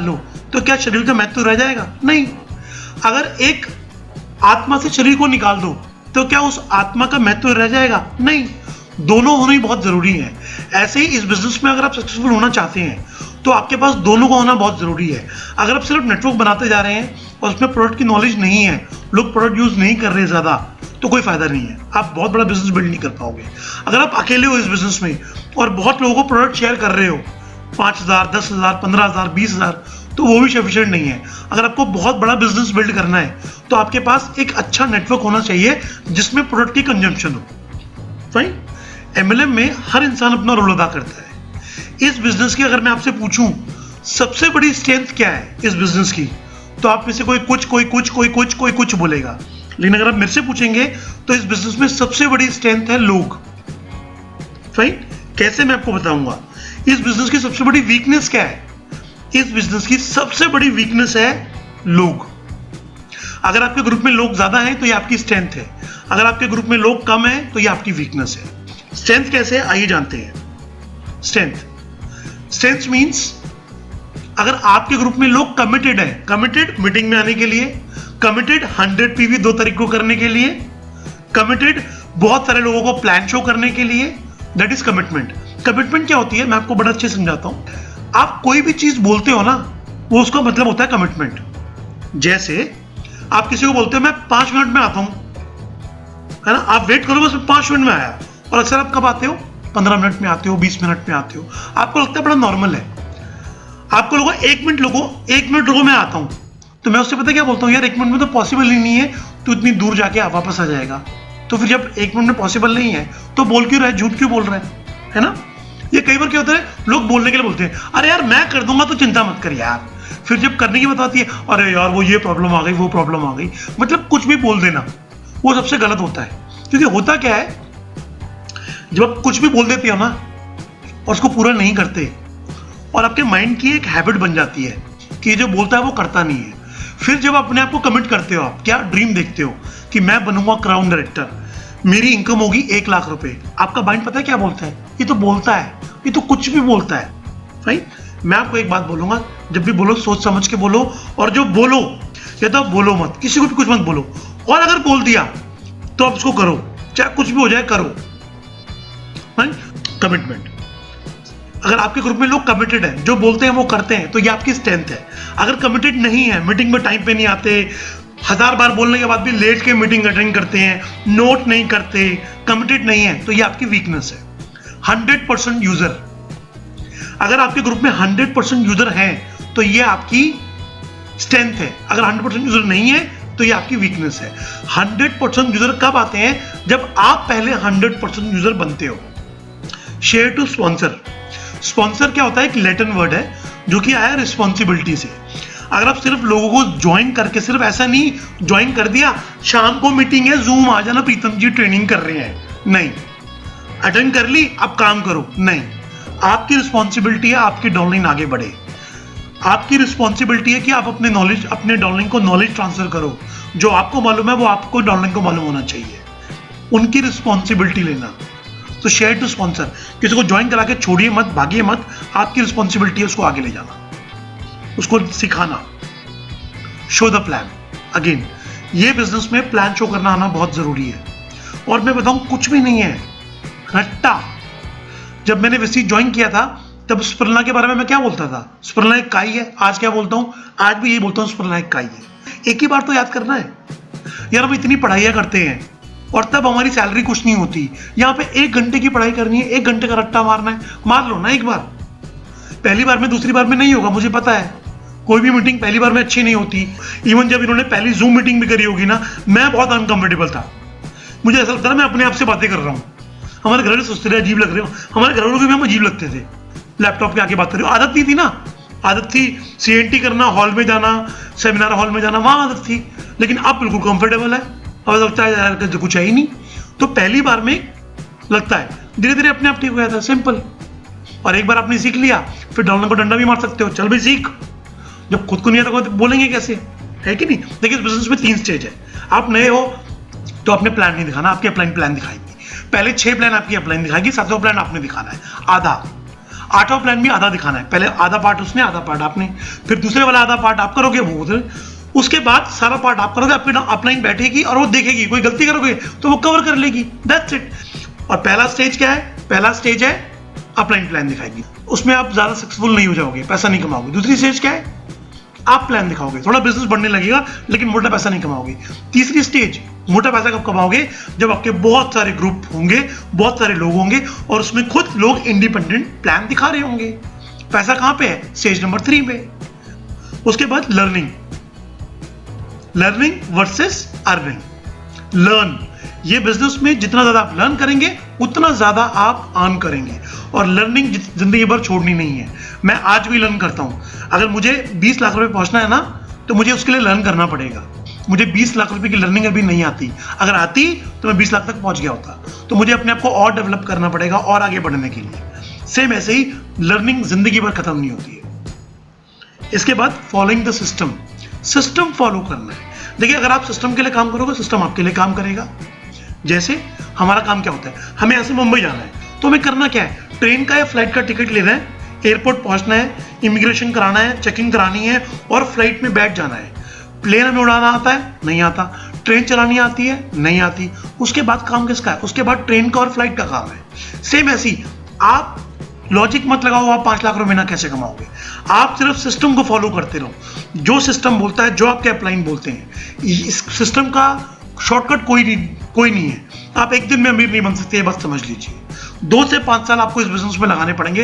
लो तो क्या शरीर का महत्व रह जाएगा? नहीं। अगर एक आत्मा से शरीर को निकाल दो तो क्या उस आत्मा का महत्व रह जाएगा? नहीं। दोनों होना ही बहुत जरूरी है। ऐसे ही इस बिजनेस में अगर आप सक्सेसफुल होना चाहते हैं तो आपके पास दोनों का होना बहुत जरूरी है। अगर आप सिर्फ नेटवर्क बनाते जा रहे हैं और उसमें प्रोडक्ट की नॉलेज नहीं है, लोग प्रोडक्ट यूज नहीं कर रहे ज्यादा, तो कोई फायदा नहीं है, आप बहुत बड़ा बिजनेस बिल्ड नहीं कर पाओगे। अगर आप अकेले हो इस बिजनेस में और बहुत लोगों को प्रोडक्ट शेयर कर रहे हो, 5,000, 10,000, 15,000, 20,000, तो वो भी सफिशिएंट नहीं है। अगर आपको बहुत बड़ा बिजनेस बिल्ड करना है तो आपके पास एक अच्छा नेटवर्क होना चाहिए जिसमें प्रोडक्ट की कंजम्पशन हो। फाइन। एमएलएम में हर इंसान अपना रोल अदा करता है। इस बिजनेस की अगर मैं आपसे पूछूं सबसे बड़ी स्ट्रेंथ क्या है इस बिजनेस की, तो आप में से कोई कुछ बोलेगा। लेकिन अगर आप मेरे से पूछेंगे तो इस बिजनेस में सबसे बड़ी स्ट्रेंथ है लोग। फाइन। कैसे, मैं आपको बताऊंगा। इस बिजनेस की सबसे बड़ी वीकनेस क्या है? इस बिजनेस की सबसे बड़ी वीकनेस है लोग। अगर आपके ग्रुप में लोग ज्यादा हैं तो ये आपकी स्ट्रेंथ है, अगर आपके ग्रुप में लोग कम हैं तो ये आपकी वीकनेस है। स्ट्रेंथ कैसे है आइए जानते हैं। स्ट्रेंथ मींस अगर आपके ग्रुप में लोग कमिटेड हैं, कमिटेड मीटिंग में आने के लिए, कमिटेड 100 पीवी 2 तारीख को करने के लिए, कमिटेड बहुत सारे लोगों को प्लान शो करने के लिए, दैट इज कमिटमेंट। कमिटमेंट क्या होती है मैं आपको बड़ा अच्छे से समझाता हूं। आप कोई भी चीज बोलते हो ना, वो उसका मतलब होता है कमिटमेंट। जैसे आप किसी को बोलते हो मैं 5 मिनट में आता हूं, है ना, आप वेट करो बस 5 मिनट में आया, और अक्सर आप कब आते हो? 15 मिनट में आते हो, 20 मिनट में आते हो। आपको लगता है बड़ा नॉर्मल है। आपको लोगों 1 मिनट रुको मैं आता हूं, तो मैं उससे पता क्या बोलता हूं, यार 1 मिनट में तो पॉसिबल ही नहीं है, तो इतनी दूर जाके आप वापस आ जाएगा। तो फिर जब 1 मिनट में पॉसिबल नहीं है तो बोल क्यों रहा है, झूठ क्यों बोल रहा है ना। ये कई बार क्या होता है, लोग बोलने के लिए बोलते हैं अरे यार मैं कर दूंगा तो चिंता मत कर यार, फिर जब करने की बात आती है अरे यार वो ये प्रॉब्लम आ गई, वो प्रॉब्लम आ गई। मतलब कुछ भी बोल देना वो सबसे गलत होता है। क्योंकि होता क्या है, जब आप कुछ भी बोल देते हो ना और उसको पूरा नहीं करते, और आपके माइंड की एक हैबिट बन जाती है कि जो बोलता है वो करता नहीं है। फिर जब अपने आप को कमिट करते हो, आप क्या ड्रीम देखते हो कि मैं बनूंगा क्राउन डायरेक्टर, मेरी इनकम होगी 1 लाख रुपए, आपका माइंड पता है क्या बोलता है, ये तो बोलता है, ये तो कुछ भी बोलता है। भाई मैं आपको एक बात बोलूंगा, जब भी बोलो सोच समझ के बोलो, और जो बोलो या तो बोलो मत, किसी को भी कुछ मत बोलो, और अगर बोल दिया तो आप उसको करो, चाहे कुछ भी हो जाए करो। कमिटमेंट। अगर आपके ग्रुप में लोग कमिटेड हैं, जो बोलते हैं वो करते हैं, तो ये आपकी स्ट्रेंथ है। अगर कमिटेड नहीं है, मीटिंग में टाइम पे नहीं आते, 1000 बार बोलने के बाद भी लेट के मीटिंग अटेंड करते हैं, नोट नहीं करते, कमिटेड नहीं है, तो ये आपकी वीकनेस है। 100% यूजर, अगर आपके ग्रुप में 100% यूजर हैं तो ये आपकी स्ट्रेंथ है। अगर 100% यूजर नहीं है तो ये आपकी वीकनेस है। 100% यूजर कब आते हैं? जब आप पहले 100% यूजर बनते हो। Share to sponsor. स्पॉन्सर क्या होता है? एक लैटिन वर्ड है जो कि आया रिस्पॉन्सिबिलिटी से। अगर आप सिर्फ लोगों को ज्वाइन करके, सिर्फ ऐसा नहीं ज्वाइन कर दिया, शाम को मीटिंग है, जूम आ जाना, प्रीतम जी ट्रेनिंग कर रहे हैं, नहीं, अटेंड कर ली अब काम करो, नहीं। आपकी रिस्पॉन्सिबिलिटी है आपकी डाउनलाइन आगे बढ़े। आपकी रिस्पॉन्सिबिलिटी है कि आप अपने नॉलेज, अपने डाउनलाइन को नॉलेज ट्रांसफर करो। जो आपको मालूम है वो आपको डाउनलाइन को मालूम होना चाहिए, उनकी रिस्पॉन्सिबिलिटी लेना। तो शेयर टू स्पॉन्सर, किसी को ज्वाइन करा के छोड़िए मत, भागिए मत, आपकी रिस्पॉन्सिबिलिटी है उसको आगे ले जाना, उसको सिखाना। Show the plan. अगेन ये बिजनेस में प्लान शो करना आना बहुत जरूरी है। और मैं बताऊं कुछ भी नहीं है, रट्टा। जब मैंने वैसी ज्वाइन किया था तब स्पिरुलिना के बारे में मैं क्या बोलता था? स्पिरुलिना एक काई है। आज क्या बोलता हूं? आज भी यही बोलता हूं, स्पिरुलिना एक काई है। एक ही बार तो याद करना है यार, हम इतनी पढ़ाइयां करते हैं और तब हमारी सैलरी कुछ नहीं होती। यहाँ पे 1 घंटे की पढ़ाई करनी है, 1 घंटे का रट्टा मारना है, मार लो ना एक बार। पहली बार में, दूसरी बार में नहीं होगा, मुझे पता है। कोई भी मीटिंग पहली बार में अच्छी नहीं होती। इवन जब इन्होंने पहली जूम मीटिंग भी करी होगी ना, मैं बहुत अनकंफर्टेबल था। मुझे ऐसा लगता था मैं अपने आप से बातें कर रहा हूँ। हमारे घर वाले सोचते थे अजीब लग रहे हो, हमारे घर वालों को भी हम अजीब लगते थे। लैपटॉप पे आके बात कर रहे हो, आदत नहीं थी ना, आदत थी CNT करना, हॉल में जाना, सेमिनार हॉल में जाना, वहां आदत थी। लेकिन अब बिल्कुल कंफर्टेबल है, अब लगता है यार जो कुछ है ही नहीं। तो पहली बार में लगता है, धीरे धीरे अपने आप ठीक हो जाता है, सिंपल। और एक बार आपने सीख लिया, फिर डाउनलाइन को डंडा भी मार सकते हो, चल भाई सीख। जब खुद को नहीं आता तो बोलेंगे कैसे, है कि नहीं? देखिए इस बिजनेस में 3 स्टेज है। आप नए हो तो अपने प्लान नहीं दिखाना, आपकी अपलाइन प्लान दिखाएगी। पहले 6 प्लान आपकी अपलाइन दिखाएगी, 7वां प्लान आपने दिखाना है। आधा 8वां प्लान भी आधा दिखाना है, पहले आधा पार्ट उसने, आधा पार्ट आपने, फिर दूसरे वाला आधा पार्ट आप करोगे, वो उधर, उसके बाद सारा पार्ट आप करोगे, आपकी अपलाइन बैठेगी और वो देखेगी, कोई गलती करोगे तो वो कवर कर लेगी, दैट्स इट। और पहला स्टेज क्या है? पहला स्टेज है अपलाइन प्लान दिखाएगी, उसमें आप ज्यादा सक्सेसफुल नहीं हो जाओगे, पैसा नहीं कमाओगे। दूसरी स्टेज क्या है? आप प्लान दिखाओगे, थोड़ा बिजनेस बढ़ने लगेगा लेकिन मोटा पैसा नहीं कमाओगे। तीसरी स्टेज, मोटा पैसा कब कमाओगे? जब आपके बहुत सारे ग्रुप होंगे, बहुत सारे लोग होंगे और उसमें खुद लोग इंडिपेंडेंट प्लान दिखा रहे होंगे। पैसा कहां पे है? स्टेज नंबर 3 पे। उसके बाद learning, learning versus earning. Learn, ये बिजनेस में जितना ज्यादा आप लर्न करेंगे उतना ज्यादा आप अर्न करेंगे, और लर्निंग जिंदगी भर छोड़नी नहीं है। मैं आज भी लर्न करता हूं, अगर मुझे 20 लाख रुपए पहुंचना है ना तो मुझे उसके लिए लर्न करना पड़ेगा। मुझे 20 लाख रुपए की लर्निंग अभी नहीं आती, अगर आती तो मैं 20 लाख तक पहुंच गया होता। तो मुझे अपने आप को और डेवलप करना पड़ेगा और आगे बढ़ने के लिए। सेम ऐसे ही लर्निंग जिंदगी भर खत्म नहीं होती है। इसके बाद following the system, system follow करना है। देखिए, अगर आप सिस्टम के लिए काम करोगे, सिस्टम आपके लिए काम करेगा। जैसे हमारा काम क्या होता है, हमें यहाँ से मुंबई जाना है तो हमें करना क्या है? ट्रेन का या फ्लाइट का टिकट लेना है, एयरपोर्ट पहुंचना है, इमिग्रेशन कराना है, चेकिंग करानी है और फ्लाइट में बैठ जाना है। प्लेन हमें उड़ाना आता है? नहीं आता। ट्रेन चलानी आती है? नहीं आती। उसके बाद काम किसका है? उसके बाद ट्रेन का और फ्लाइट का काम है। सेम ऐसी आप लॉजिक मत लगाओ, आप 5 लाख रुपए महीना कैसे कमाओगे। आप सिर्फ सिस्टम को फॉलो करते रहो, जो सिस्टम बोलता है, जो आपके अपलाइन बोलते हैं। इस सिस्टम का शॉर्टकट कोई नहीं है। आप एक दिन में अमीर नहीं बन सकते, बस समझ लीजिए। 2 से 5 साल आपको इस बिजनेस में लगाने पड़ेंगे,